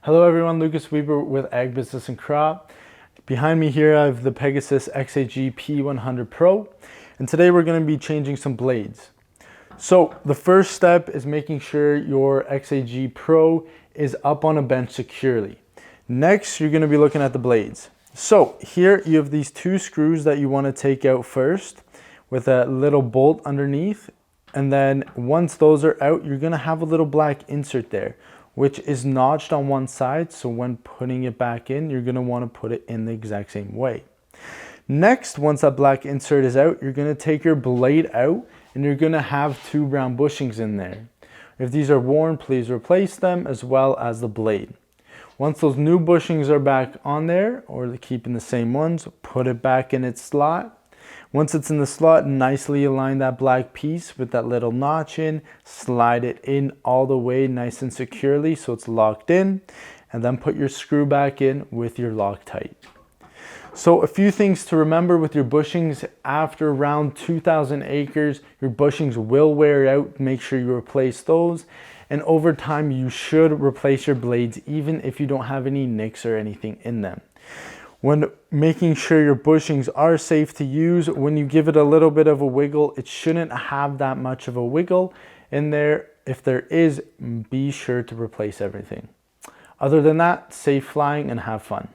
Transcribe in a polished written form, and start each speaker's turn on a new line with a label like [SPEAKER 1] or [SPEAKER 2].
[SPEAKER 1] Hello everyone, Lucas Weber with Ag Business and Crop. Behind me here I have the Pegasus XAG P100 Pro, and today we're going to be changing some blades. So the first step is making sure your XAG Pro is up on a bench securely. Next, you're going to be looking at the blades. So here you have these two screws that you want to take out first with a little bolt underneath, and then once those are out, you're going to have a little black insert there, which is notched on one side, so when putting it back in, you're going to want to put it in the exact same way. Next, once that black insert is out, you're going to take your blade out and you're going to have two brown bushings in there. If these are worn, please replace them as well as the blade. Once those new bushings are back on there, or keeping the same ones, put it back in its slot. Once it's in the slot, nicely align that black piece with that little notch in, slide it in all the way nice and securely so it's locked in, and then put your screw back in with your Loctite. So a few things to remember with your bushings: after around 2,000 acres, your bushings will wear out. Make sure you replace those. And over time, you should replace your blades even if you don't have any nicks or anything in them. When making sure your bushings are safe to use, when you give it a little bit of a wiggle, it shouldn't have that much of a wiggle in there. If there is, be sure to replace everything. Other than that, safe flying and have fun.